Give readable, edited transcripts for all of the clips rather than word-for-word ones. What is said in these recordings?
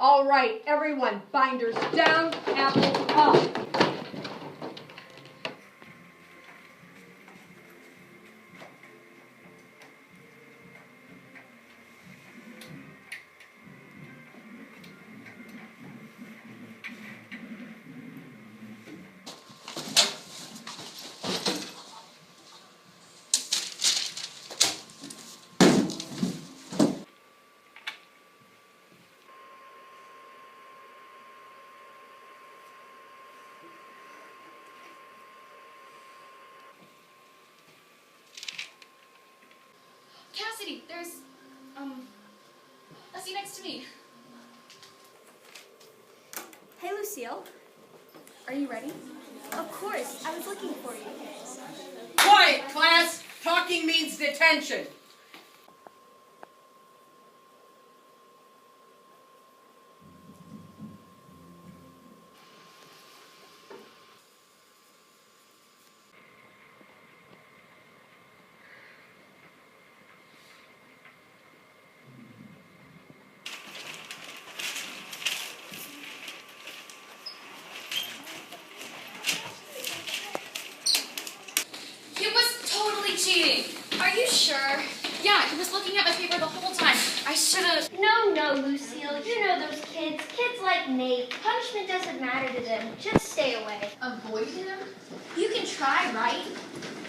All right, everyone, binders down, apples up. Cassidy, there's, a seat next to me. Hey, Lucille. Are you ready? Of course. I was looking for you. Quiet, class! Talking means detention. Cheating. Are you sure? Yeah, he was looking at my paper the whole time. I should have... No, Lucille. You know those kids. Kids like Nate. Punishment doesn't matter to them. Just stay away. Avoid him? You can try, right?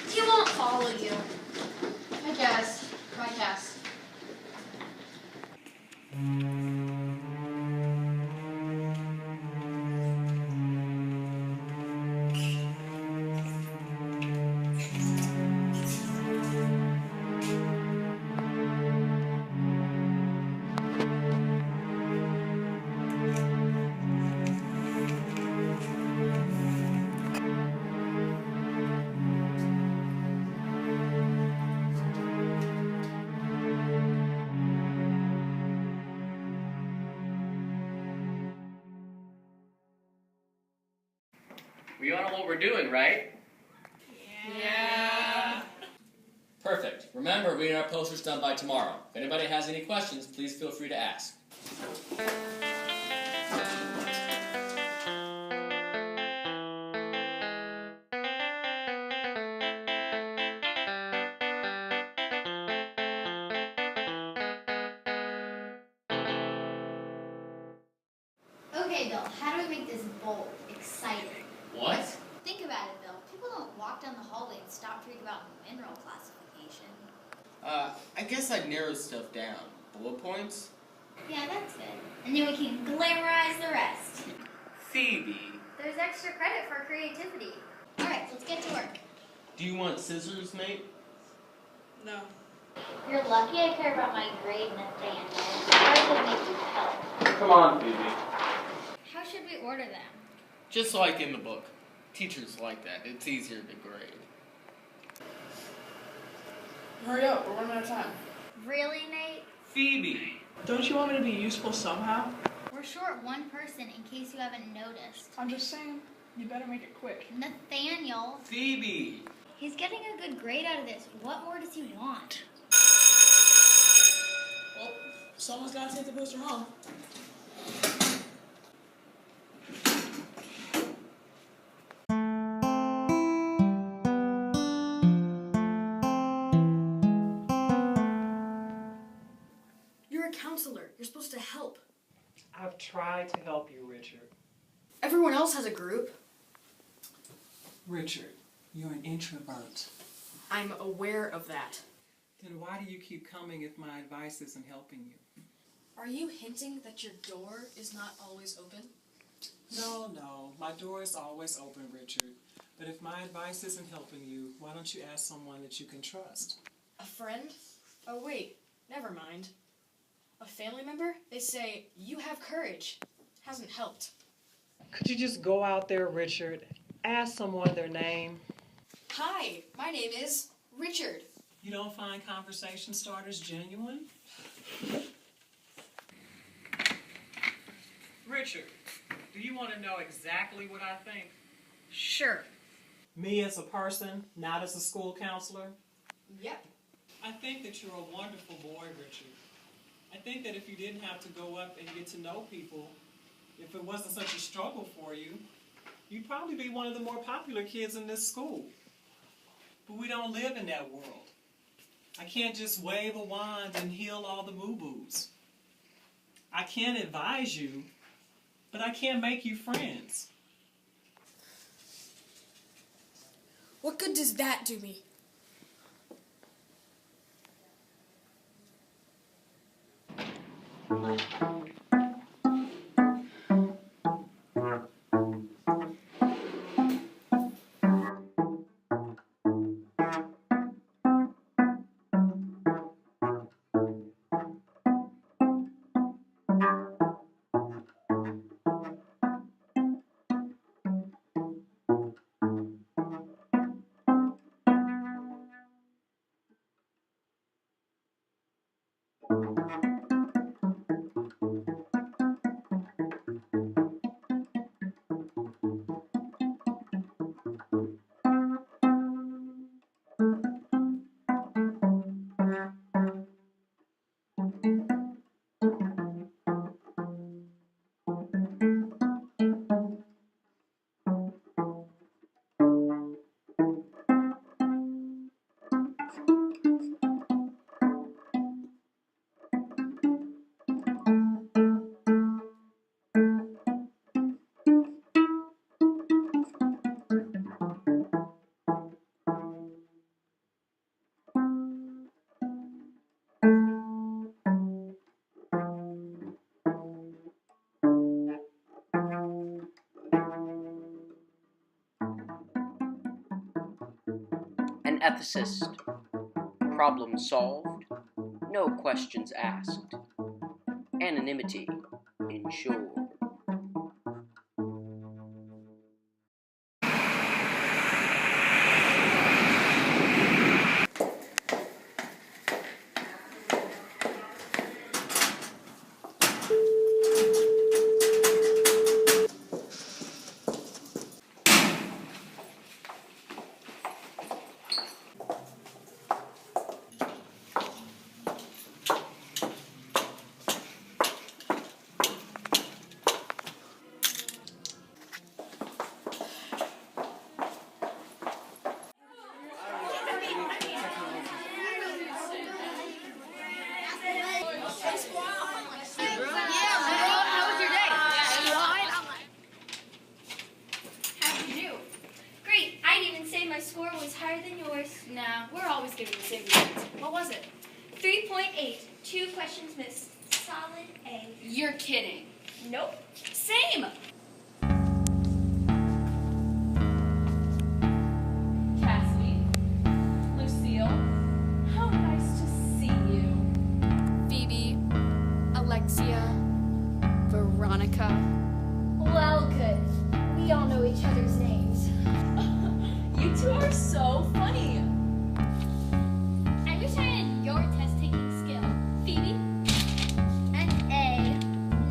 He won't follow you. I guess. I guess. We all know what we're doing, right? Yeah. Perfect. Remember, we need our posters done by tomorrow. If anybody has any questions, please feel free to ask. Okay, Bill, how do we make this bold, exciting? What? Think about it, Bill. People don't walk down the hallway and stop to read about mineral classification. I guess I'd narrow stuff down. Bullet points? Yeah, that's good. And then we can glamorize the rest. Phoebe. There's extra credit for creativity. Alright, let's get to work. Do you want scissors, mate? No. You're lucky I care about my grade, Nathaniel. I would make you help. Come on, Phoebe. How should we order them? Just like in the book. Teachers like that. It's easier to grade. Hurry up, we're running out of time. Really, Nate? Phoebe. Don't you want me to be useful somehow? We're short one person in case you haven't noticed. I'm just saying, you better make it quick. Nathaniel. Phoebe. He's getting a good grade out of this. What more does he want? Well, someone's got to take the poster home. You're a counselor. You're supposed to help. I've tried to help you, Richard. Everyone else has a group. Richard, you're an introvert. I'm aware of that. Then why do you keep coming if my advice isn't helping you? Are you hinting that your door is not always open? No, my door is always open, Richard. But if my advice isn't helping you, why don't you ask someone that you can trust? A friend? Oh wait, never mind. A family member? They say, you have courage. Hasn't helped. Could you just go out there, Richard, ask someone their name? Hi, my name is Richard. You don't find conversation starters genuine? Richard, do you want to know exactly what I think? Sure. Me as a person, not as a school counselor? Yep. I think that you're a wonderful boy, Richard. I think that if you didn't have to go up and get to know people, if it wasn't such a struggle for you, you'd probably be one of the more popular kids in this school. But we don't live in that world. I can't just wave a wand and heal all the moo-boos. I can advise you, but I can't make you friends. What good does that do me? An ethicist. Problem solved. No questions asked. Anonymity ensured. Nah, we're always giving the same results. What was it? 3.8. 2 questions missed. Solid A. You're kidding. Nope. Same! Cassidy, Lucille, how nice to see you. Phoebe, Alexia, Veronica. Well, good. We all know each other's names. You two are so funny. I wish I had your test-taking skill. Phoebe? An A.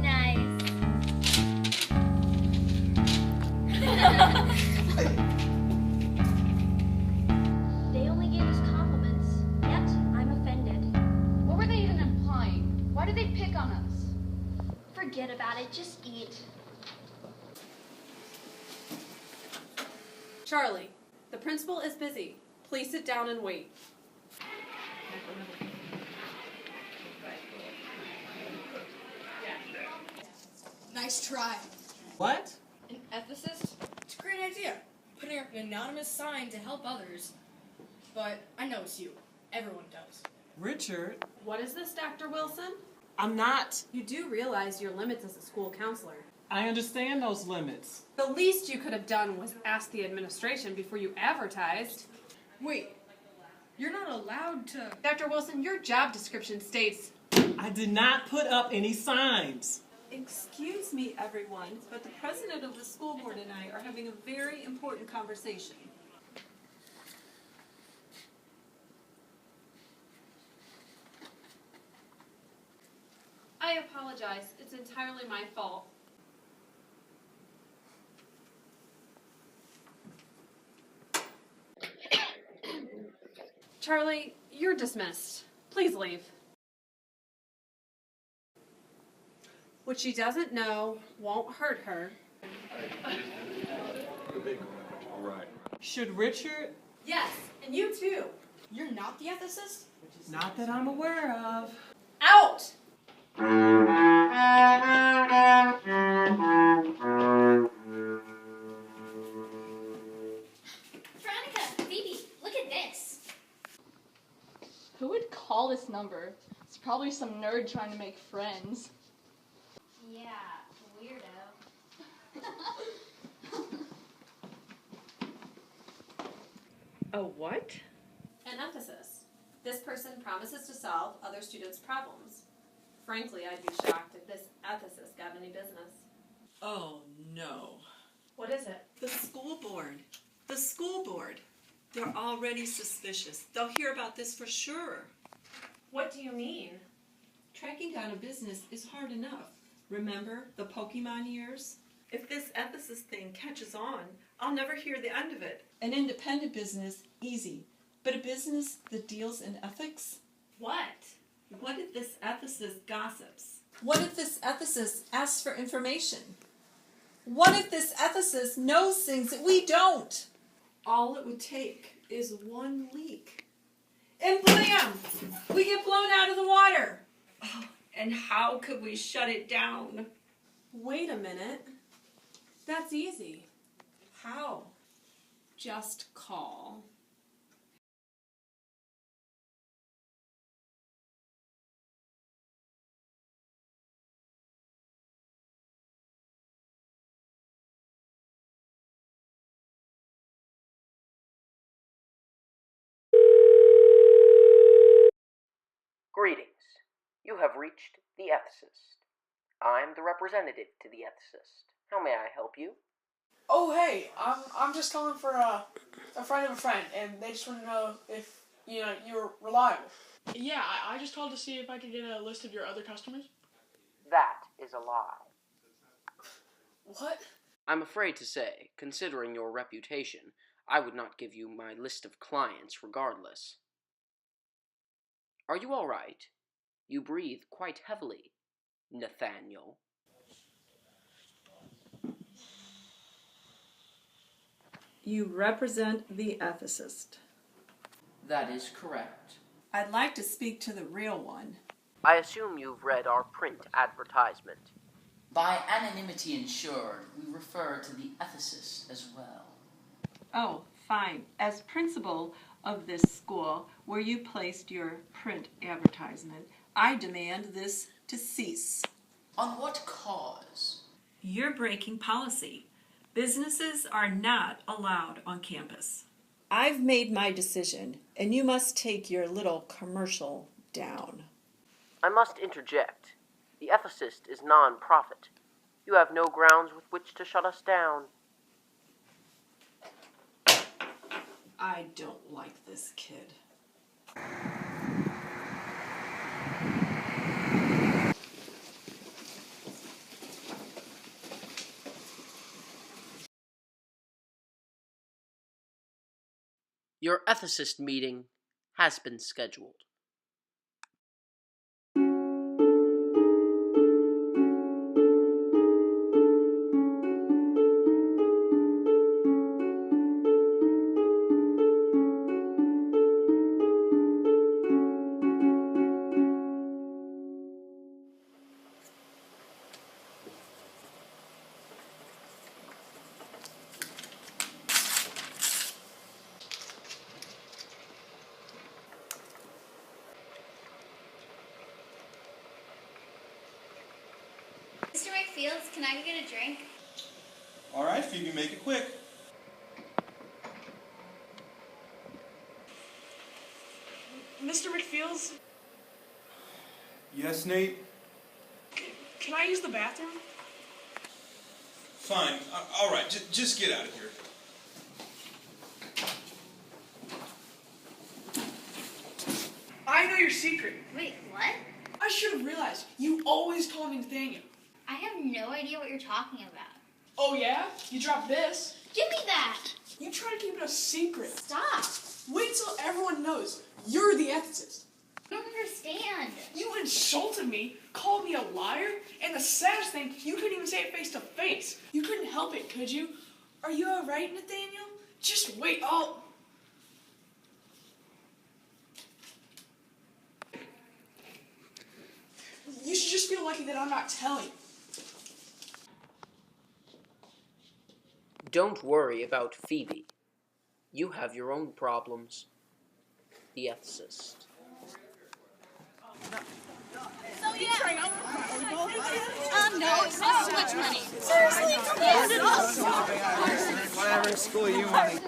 Nice. They only gave us compliments, yet I'm offended. What were they even implying? Why did they pick on us? Forget about it, just eat. Charlie, the principal is busy. Please sit down and wait. Nice try. What? An ethicist? It's a great idea. Putting up an anonymous sign to help others. But I know it's you. Everyone does. Richard, What is this, Dr. Wilson? I'm not. You do realize your limits as a school counselor. I understand those limits. The least you could have done was ask the administration before you advertised. Wait, you're not allowed to... Dr. Wilson, your job description states... I did not put up any signs. Excuse me, everyone, but the president of the school board and I are having a very important conversation. I apologize. It's entirely my fault. Charlie, you're dismissed. Please leave. What she doesn't know won't hurt her. All right. Should Richard? Yes, and you too. You're not the ethicist? Not that I'm aware of. Out! Veronica, Phoebe, look at this. Who would call this number? It's probably some nerd trying to make friends. Yeah, weirdo. A what? An ethicist. This person promises to solve other students' problems. Frankly, I'd be shocked if this ethicist got any business. Oh, no. What is it? The school board. The school board. They're already suspicious. They'll hear about this for sure. What do you mean? Tracking down a business is hard enough. Remember the Pokemon years? If this ethicist thing catches on, I'll never hear the end of it. An independent business, easy. But a business that deals in ethics? What? What if this ethicist gossips? What if this ethicist asks for information? What if this ethicist knows things that we don't? All it would take is one leak. And blam! We get blown out of the water. Oh, and how could we shut it down? Wait a minute. That's easy. How? Just call. Greetings. You have reached the Ethicist. I'm the representative to the Ethicist. How may I help you? Oh, hey, I'm just calling for a friend of a friend, and they just want to know if, you're reliable. Yeah, I just called to see if I could get a list of your other customers. That is a lie. What? I'm afraid to say, considering your reputation, I would not give you my list of clients regardless. Are you all right? You breathe quite heavily, Nathaniel. You represent the ethicist. That is correct. I'd like to speak to the real one. I assume you've read our print advertisement. By anonymity ensured, we refer to the ethicist as well. Oh, fine. As principal of this school, where you placed your print advertisement, I demand this to cease. On what cause? You're breaking policy. Businesses are not allowed on campus. I've made my decision, and you must take your little commercial down. I must interject. The Ethicist is non-profit. You have no grounds with which to shut us down. I don't like this kid. Your ethicist meeting has been scheduled. Mr. McFields, can I get a drink? All right, Phoebe, make it quick. Mr. McFields, Yes, Nate? can I use the bathroom? Fine. All right, just get out of here. I know your secret. Wait, what? I should have realized. You always call me Nathaniel. I have no idea what you're talking about. Oh yeah? You dropped this? Give me that! You try to keep it a secret. Stop! Wait till everyone knows you're the ethicist. I don't understand. You insulted me, called me a liar, and the saddest thing, you couldn't even say it face to face. You couldn't help it, could you? Are you alright, Nathaniel? Just wait, You should just feel lucky that I'm not telling you. Don't worry about Phoebe. You have your own problems. The ethicist. So yeah. No, it's not so much money. Seriously, Whatever school you want.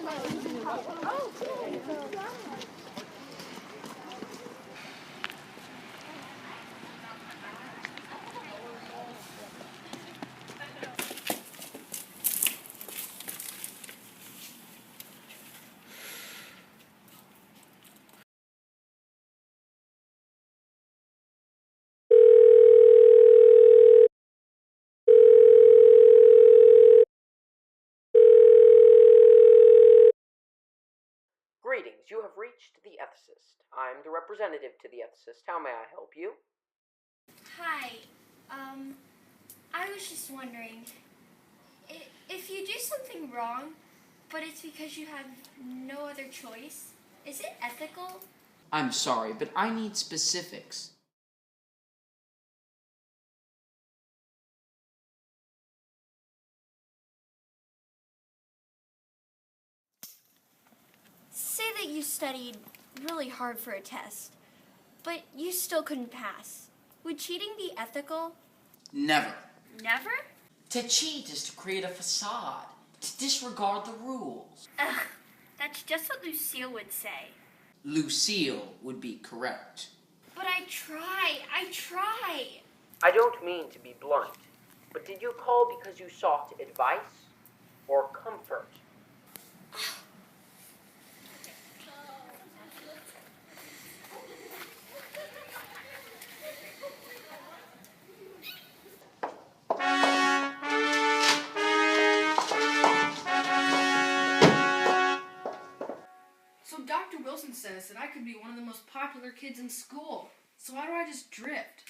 Greetings, you have reached the ethicist. I'm the representative to the ethicist. How may I help you? Hi. I was just wondering, if you do something wrong, but it's because you have no other choice, is it ethical? I'm sorry, but I need specifics. Say that you studied really hard for a test, but you still couldn't pass. Would cheating be ethical? Never. Never? To cheat is to create a facade, to disregard the rules. Ugh, that's just what Lucille would say. Lucille would be correct. But I try. I don't mean to be blunt, but did you call because you sought advice or comfort? So Dr. Wilson says that I could be one of the most popular kids in school. So why do I just drift?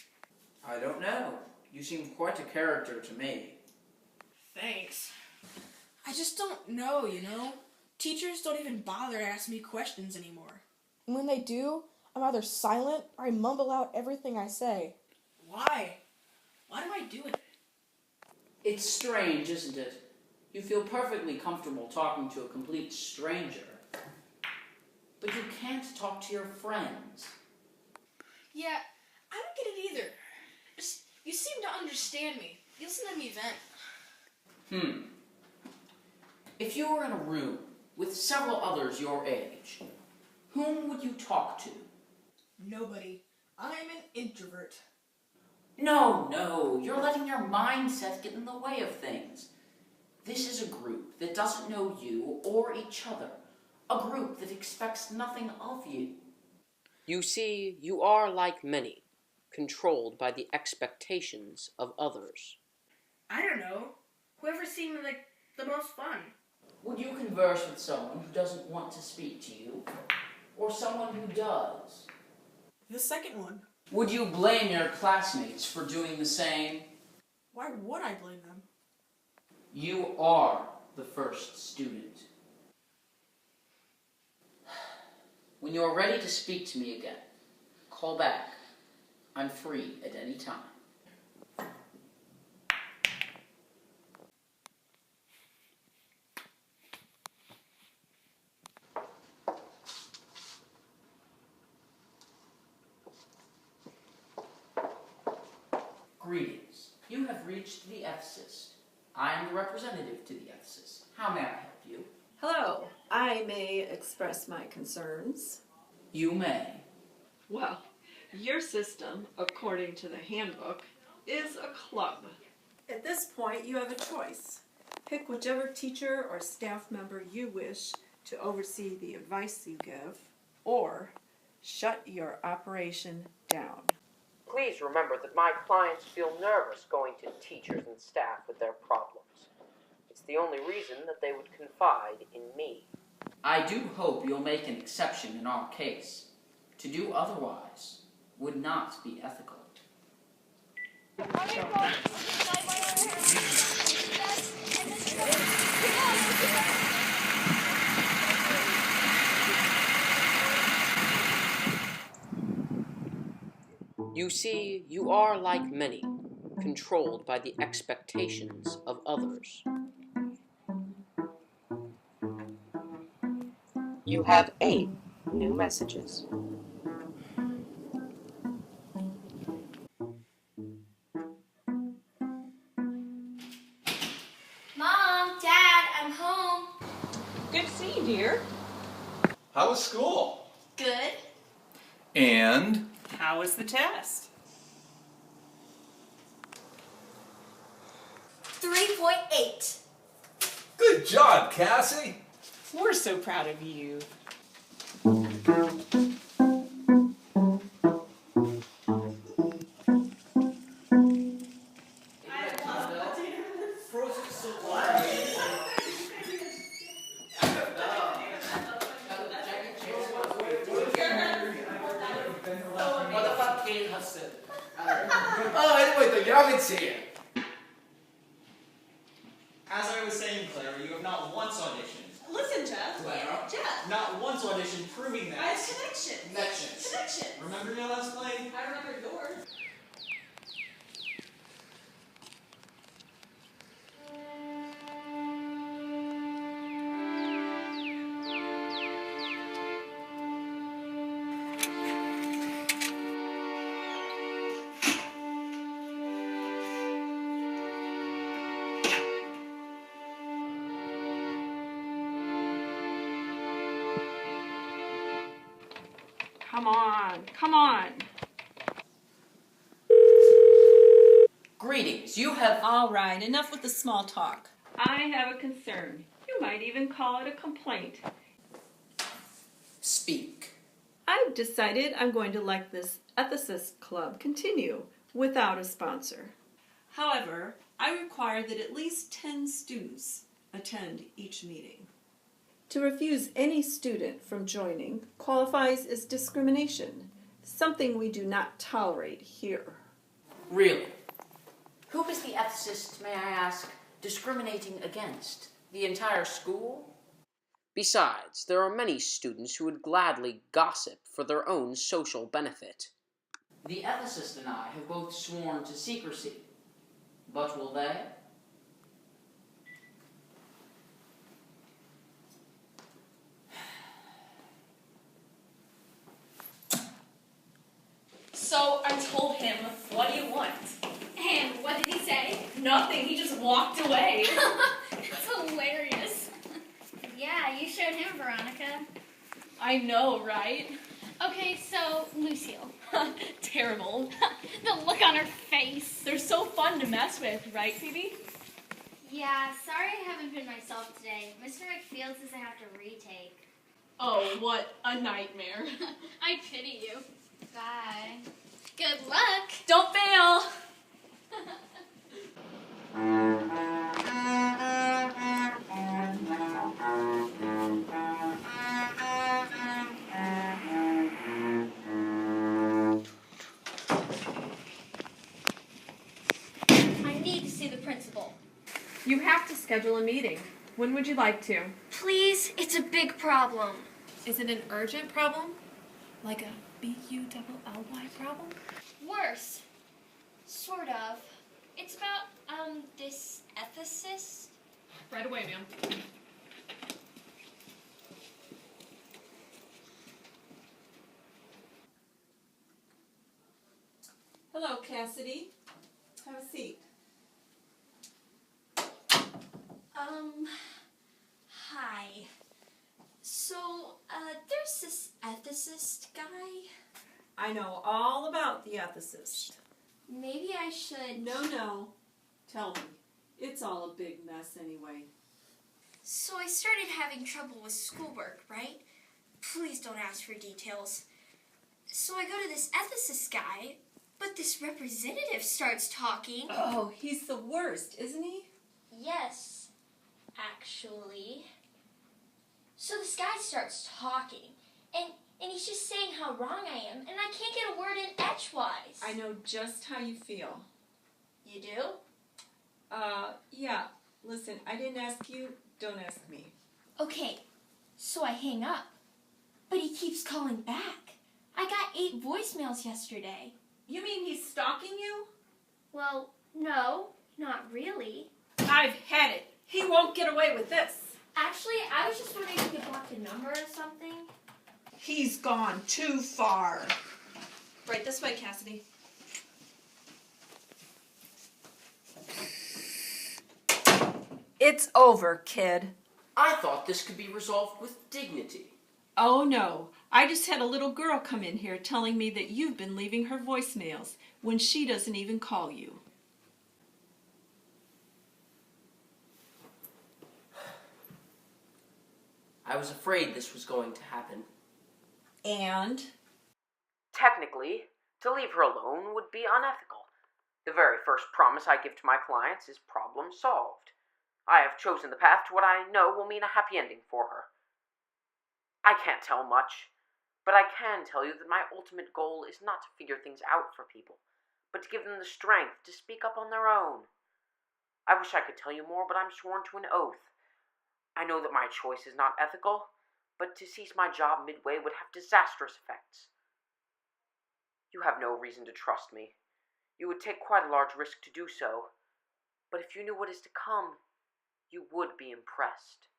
I don't know. You seem quite a character to me. Thanks. I just don't know, you know? Teachers don't even bother to ask me questions anymore. And when they do, I'm either silent or I mumble out everything I say. Why? Why do I do it? It's strange, isn't it? You feel perfectly comfortable talking to a complete stranger, but you can't talk to your friends. Yeah, I don't get it either. You seem to understand me. You listen to me vent. If you were in a room with several others your age, whom would you talk to? Nobody. I'm an introvert. No, you're letting your mindset get in the way of things. This is a group that doesn't know you or each other. A group that expects nothing of you. You see, you are like many, controlled by the expectations of others. I don't know. Whoever seemed like the most fun. Would you converse with someone who doesn't want to speak to you? Or someone who does? The second one. Would you blame your classmates for doing the same? Why would I blame them? You are the first student. When you're ready to speak to me again, call back. I'm free at any time. Greetings. You have reached the ethicist. I am the representative to the ethicist. How may I help you? Hello. I may express my concerns. You may. Well, your system, according to the handbook, is a club. At this point, you have a choice. Pick whichever teacher or staff member you wish to oversee the advice you give, or shut your operation down. Please remember that my clients feel nervous going to teachers and staff with their problems. It's the only reason that they would confide in me. I do hope you'll make an exception in our case. To do otherwise would not be ethical. You see, you are like many, controlled by the expectations of others. You have 8 new messages. Mom, Dad, I'm home. Good to see you, dear. How was school? Good. And? How was the test? 3.8. Good job, Cassie. We're so proud of you. What the fuck Kate has said? Oh, anyway, the youngins here. As I was saying, Clara, you have not once auditioned. Listen, Jeff. Clara? Jeff. Not once auditioned, proving that. I have connections. Connections. Remember your last play? I remember yours. Come on. Greetings, you have... All right, enough with the small talk. I have a concern. You might even call it a complaint. Speak. I've decided I'm going to let this Ethicist club continue without a sponsor. However, I require that at least 10 students attend each meeting. To refuse any student from joining qualifies as discrimination, something we do not tolerate here. Really? Whom is the ethicist, may I ask, discriminating against? The entire school? Besides, there are many students who would gladly gossip for their own social benefit. The ethicist and I have both sworn to secrecy. But will they? So I told him, what do you want? And what did he say? Nothing, he just walked away. That's hilarious. Yeah, you showed him, Veronica. I know, right? Okay, so, Lucille. Terrible. The look on her face. They're so fun to mess with, right, Phoebe? Yeah, sorry I haven't been myself today. Mr. McField says I have to retake. Oh, what a nightmare. I pity you. Bye. Good luck. Don't fail. I need to see the principal. You have to schedule a meeting. When would you like to? Please, it's a big problem. Is it an urgent problem? Like a B-U-double-L-Y problem? Worse. Sort of. It's about, this ethicist. Right away, ma'am. Hello, Cassidy. Have a seat. Hi. So, there's this ethicist guy. I know all about the ethicist. Maybe I should... No. Tell me. It's all a big mess anyway. So I started having trouble with schoolwork, right? Please don't ask for details. So I go to this ethicist guy, But this representative starts talking. Oh, he's the worst, isn't he? Yes, actually. So this guy starts talking, and he's just saying how wrong I am, and I can't get a word in edgewise. I know just how you feel. You do? Yeah. Listen, I didn't ask you. Don't ask me. Okay, so I hang up. But he keeps calling back. I got 8 voicemails yesterday. You mean he's stalking you? Well, no, not really. I've had it. He won't get away with this. Actually, I was just wondering if you could block the number or something. He's gone too far. Right this way, Cassidy. It's over, kid. I thought this could be resolved with dignity. Oh no, I just had a little girl come in here telling me that you've been leaving her voicemails when she doesn't even call you. I was afraid this was going to happen. And? Technically, to leave her alone would be unethical. The very first promise I give to my clients is problem solved. I have chosen the path to what I know will mean a happy ending for her. I can't tell much, but I can tell you that my ultimate goal is not to figure things out for people, but to give them the strength to speak up on their own. I wish I could tell you more, but I'm sworn to an oath. I know that my choice is not ethical, but to cease my job midway would have disastrous effects. You have no reason to trust me. You would take quite a large risk to do so, but if you knew what is to come, you would be impressed.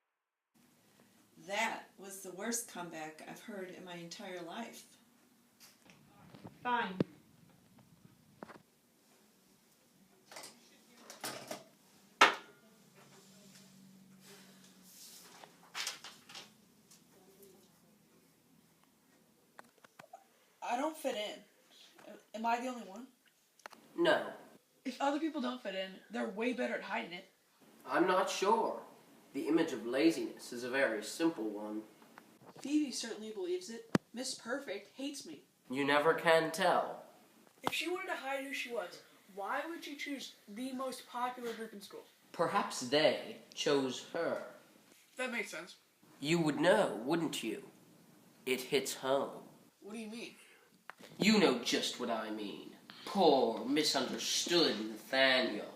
That was the worst comeback I've heard in my entire life. Fine. I don't fit in. Am I the only one? No, If other people don't fit in, they're way better at hiding it. I'm not sure. The image of laziness is a very simple one. Phoebe certainly believes it. Miss Perfect hates me. You never can tell. If she wanted to hide who she was, why would she choose the most popular group in school? Perhaps they chose her. That makes sense. You would know, wouldn't you? It hits home. What do you mean? You know just what I mean. Poor, misunderstood Nathaniel.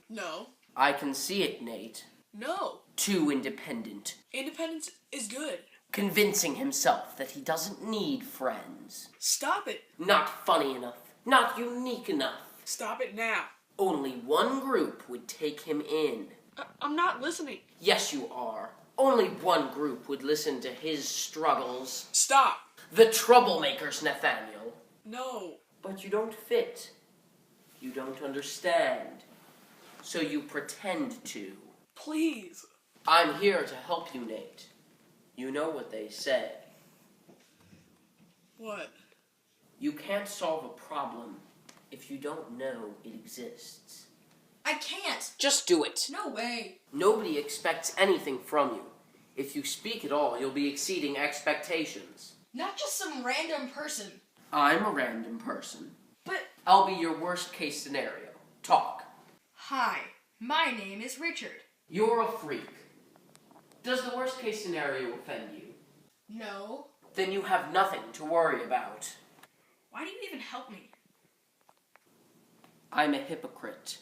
No. I can see it, Nate. No. Too independent. Independence is good. Convincing himself that he doesn't need friends. Stop it. Not funny enough. Not unique enough. Stop it now. Only one group would take him in. I'm not listening. Yes, you are. Only one group would listen to his struggles. Stop. The troublemakers, Nathaniel. No. But you don't fit. You don't understand. So you pretend to. Please. I'm here to help you, Nate. You know what they say. What? You can't solve a problem if you don't know it exists. I can't. Just do it. No way. Nobody expects anything from you. If you speak at all, you'll be exceeding expectations. Not just some random person. I'm a random person. But I'll be your worst case scenario. Talk. hi, my name is Richard. You're a freak. Does the worst case scenario offend you? No. Then you have nothing to worry about. Why do you even help me? I'm a hypocrite.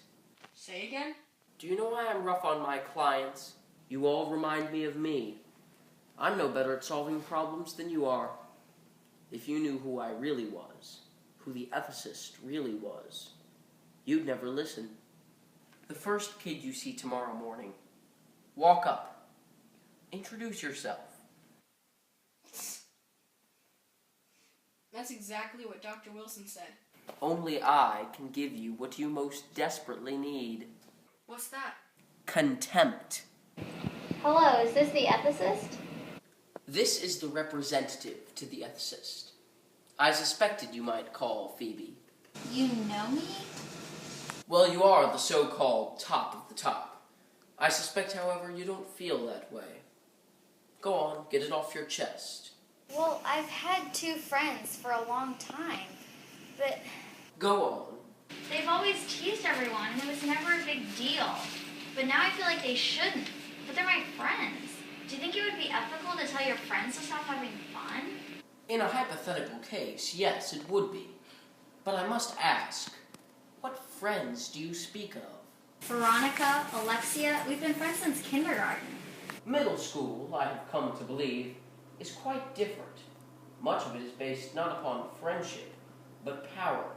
Say again? Do you know why I'm rough on my clients? You all remind me of me. I'm no better at solving problems than you are. If you knew who I really was, who the ethicist really was, you'd never listen. The first kid you see tomorrow morning, walk up. Introduce yourself. That's exactly what Dr. Wilson said. Only I can give you what you most desperately need. What's that? Contempt. Hello, is this the ethicist? This is the representative to the ethicist. I suspected you might call, Phoebe. You know me? Well, you are the so-called top of the top. I suspect, however, you don't feel that way. Go on, get it off your chest. Well, I've had 2 friends for a long time, but Go on. They've always teased everyone, and it was never a big deal. But now I feel like they shouldn't. But they're my friends. Do you think it would be ethical to tell your friends to stop having fun? In a hypothetical case, yes, it would be. But I must ask, what friends do you speak of? Veronica, Alexia, we've been friends since kindergarten. Middle school, I have come to believe, is quite different. Much of it is based not upon friendship, but power.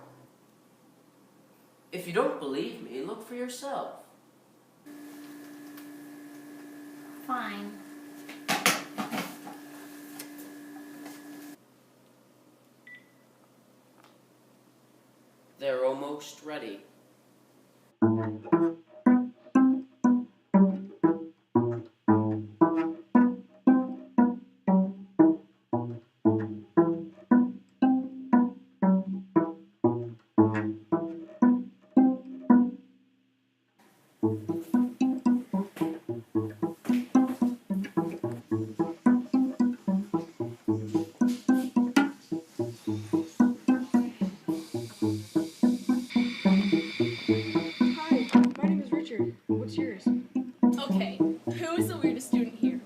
If you don't believe me, look for yourself. Fine. They're almost ready. Okay, who's the weirdest student here?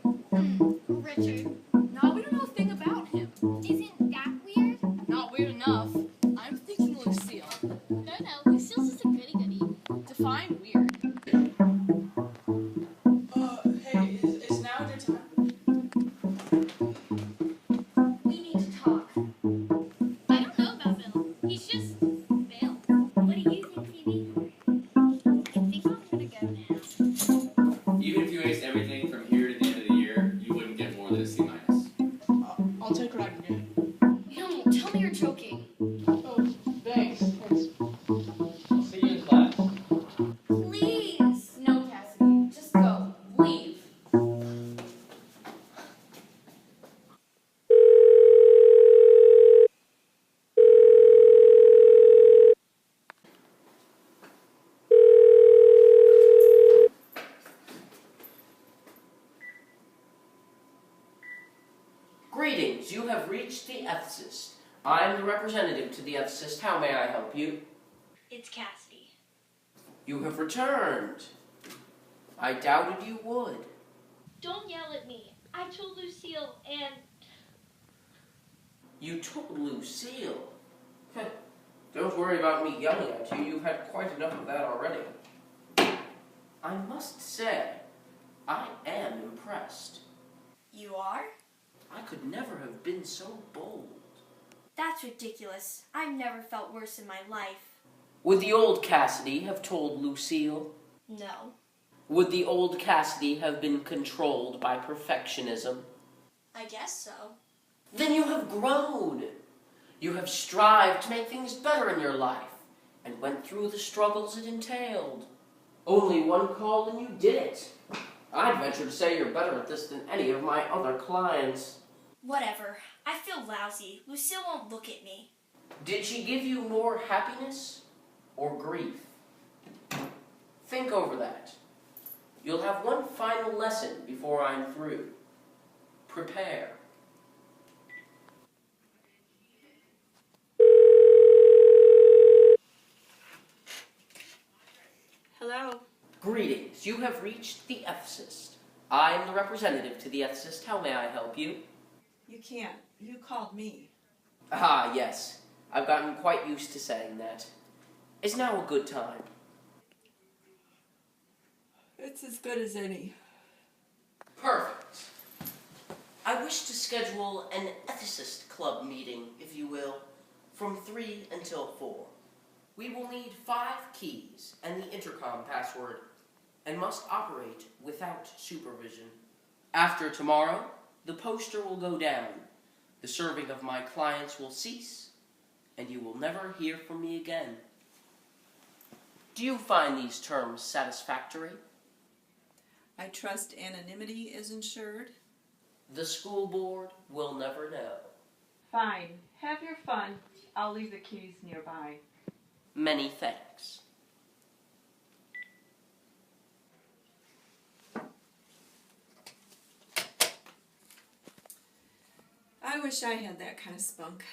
Richard. No, we don't know a thing about him. Isn't that weird? Not weird enough. I'm thinking Lucille. No, Lucille's just a goody-goody. Define weird. Hey, is now a good time? We need to talk. I don't know about Bill. He's just Bill. What do you think, Phoebe? I think I'm gonna go now. Even if you aced everything from here to the end of the year, you wouldn't get more than a C-. I'll take what I can get. No, tell me you're joking. Oh, thanks. I'll see you in class. Please. No, Cassidy. Just go. Leave. Greetings, you have reached the Ethicist. I am the representative to the Ethicist. How may I help you? It's Cassidy. You have returned. I doubted you would. Don't yell at me. I told Lucille and... You told Lucille? Heh, don't worry about me yelling at you. You've had quite enough of that already. I must say, I am impressed. You are? I could never have been so bold. That's ridiculous. I've never felt worse in my life. Would the old Cassidy have told Lucille? No. Would the old Cassidy have been controlled by perfectionism? I guess so. Then you have grown. You have strived to make things better in your life and went through the struggles it entailed. Only one call and you did it. I'd venture to say you're better at this than any of my other clients. Whatever. I feel lousy. Lucille won't look at me. Did she give you more happiness or grief? Think over that. You'll have one final lesson before I'm through. Prepare. Hello. Greetings. You have reached the Ethicist. I am the representative to the Ethicist. How may I help you? You can't. You called me. Ah, yes. I've gotten quite used to saying that. Is now a good time? It's as good as any. Perfect. I wish to schedule an Ethicist Club meeting, if you will, from 3 until 4. We will need 5 keys and the intercom password, and must operate without supervision. After tomorrow, the poster will go down, the serving of my clients will cease, and you will never hear from me again. Do you find these terms satisfactory? I trust anonymity is ensured. The school board will never know. Fine. Have your fun. I'll leave the keys nearby. Many thanks. I wish I had that kind of spunk.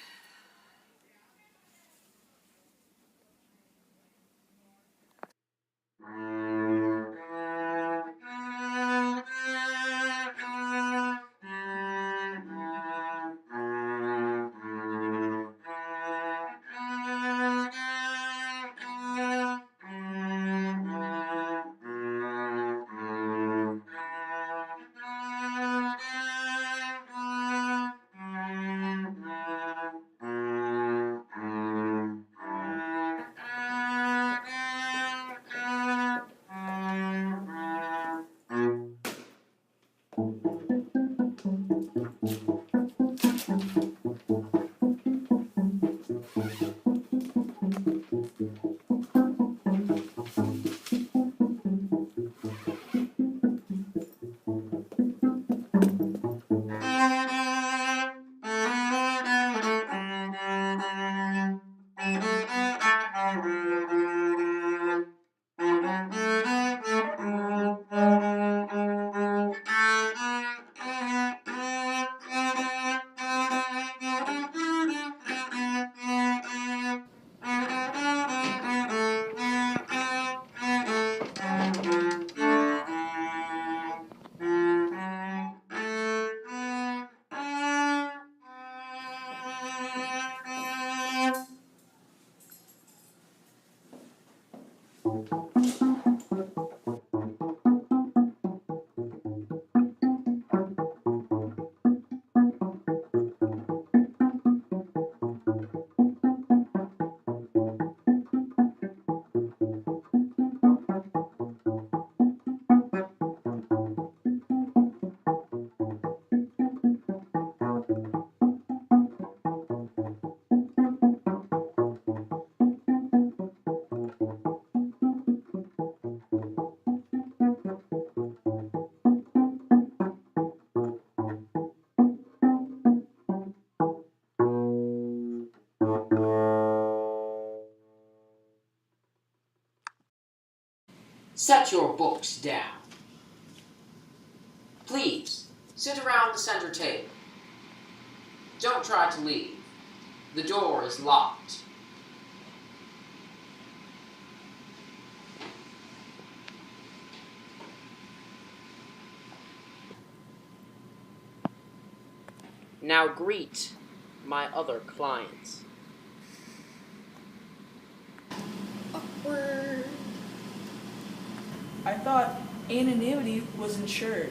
Set your books down. Please, sit around the center table. Don't try to leave. The door is locked. Now greet my other clients. Awkward. I thought anonymity was ensured.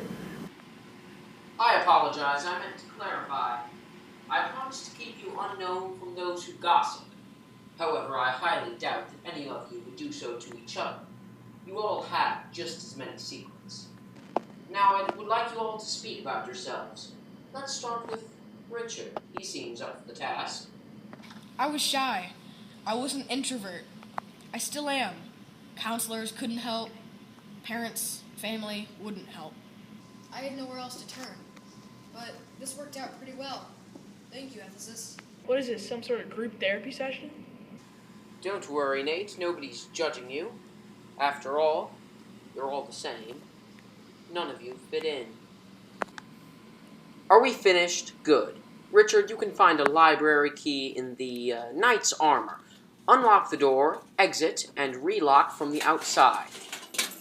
I apologize, I meant to clarify. I promise to keep you unknown from those who gossip. However, I highly doubt that any of you would do so to each other. You all have just as many secrets. Now, I would like you all to speak about yourselves. Let's start with Richard. He seems up for the task. I was shy. I was an introvert. I still am. Counselors couldn't help. Parents, family wouldn't help. I had nowhere else to turn. But this worked out pretty well. Thank you, Ethicist. What is this, some sort of group therapy session? Don't worry, Nate. Nobody's judging you. After all, you're all the same. None of you fit in. Are we finished? Good. Richard, you can find a library key in the knight's armor. Unlock the door, exit, and relock from the outside.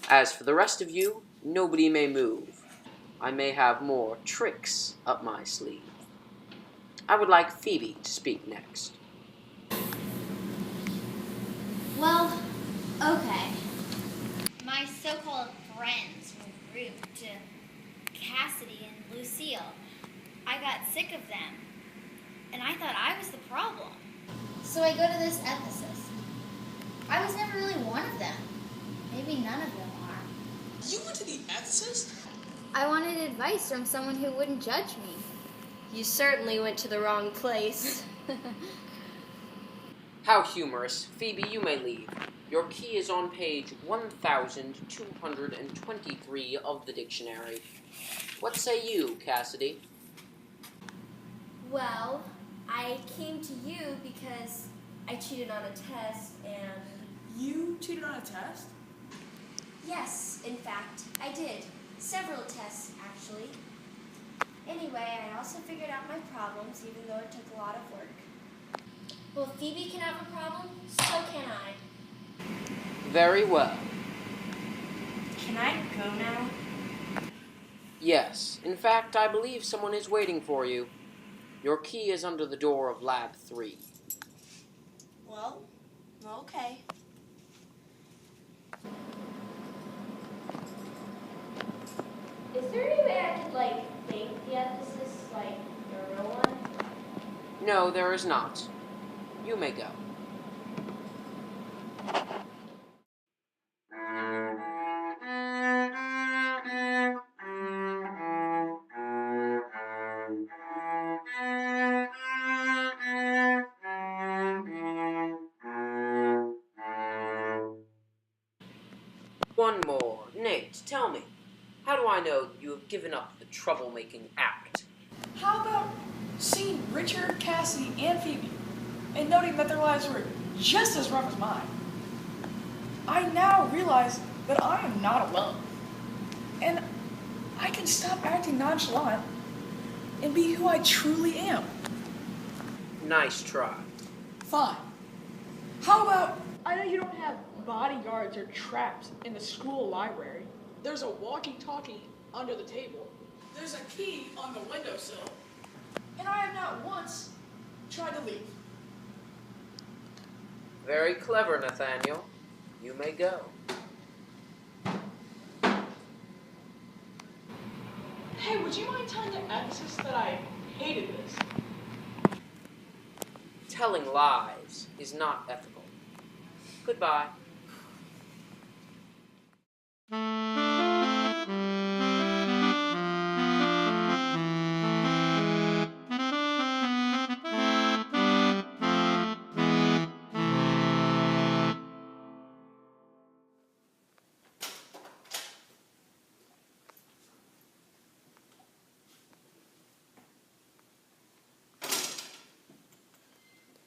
As for the rest of you, nobody may move. I may have more tricks up my sleeve. I would like Phoebe to speak next. Well, okay. My so-called friends were rude to Cassidy and Lucille. I got sick of them, and I thought I was the problem. So I go to this ethicist. I was never really one of them. Maybe none of them are. You went to the ethicist? I wanted advice from someone who wouldn't judge me. You certainly went to the wrong place. How humorous. Phoebe, you may leave. Your key is on page 1223 of the dictionary. What say you, Cassidy? Well, I came to you because I cheated on a test and... You cheated on a test? Yes, in fact, I did. Several tests, actually. Anyway, I also figured out my problems, even though it took a lot of work. Well, if Phoebe can have a problem, so can I. Very well. Can I go now? Yes, in fact, I believe someone is waiting for you. Your key is under the door of Lab 3. Well, okay. Is there any way I could, fake the ethicist, the real one? No, there is not. You may go. One more. Nate, tell me, how do I know you have given up the troublemaking act? How about seeing Richard, Cassie, and Phoebe, and noting that their lives were just as rough as mine? I now realize that I am not alone, and I can stop acting nonchalant and be who I truly am. Nice try. Fine. How about, I know you don't have bodyguards or traps in the school library. There's a walkie-talkie under the table. There's a key on the windowsill. And I have not once tried to leave. Very clever, Nathaniel. You may go. Hey, would you mind telling the ethicist that I hated this? Telling lies is not ethical. Goodbye.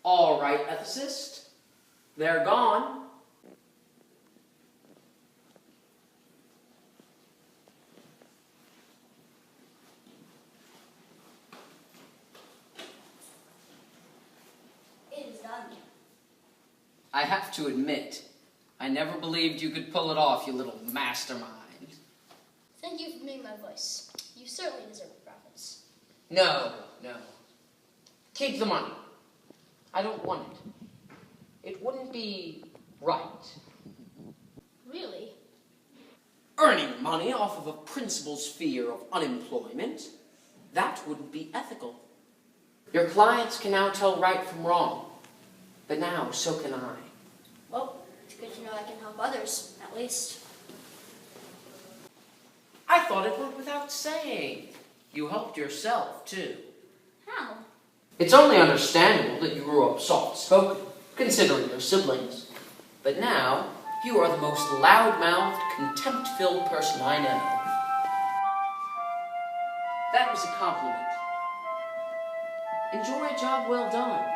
All right, ethicist. They're gone. It is done. I have to admit, I never believed you could pull it off, you little mastermind. Thank you for being my voice. You certainly deserve a profits. No. Keep the money. I don't want it. It wouldn't be right. Really? Earning money off of a principal's fear of unemployment, that wouldn't be ethical. Your clients can now tell right from wrong, but now so can I. Well, it's good to know I can help others, at least. I thought it went without saying. You helped yourself, too. How? It's only understandable that you grew up soft-spoken, considering your siblings. But now, you are the most loud-mouthed, contempt-filled person I know. That was a compliment. Enjoy a job well done.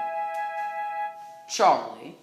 Charlie.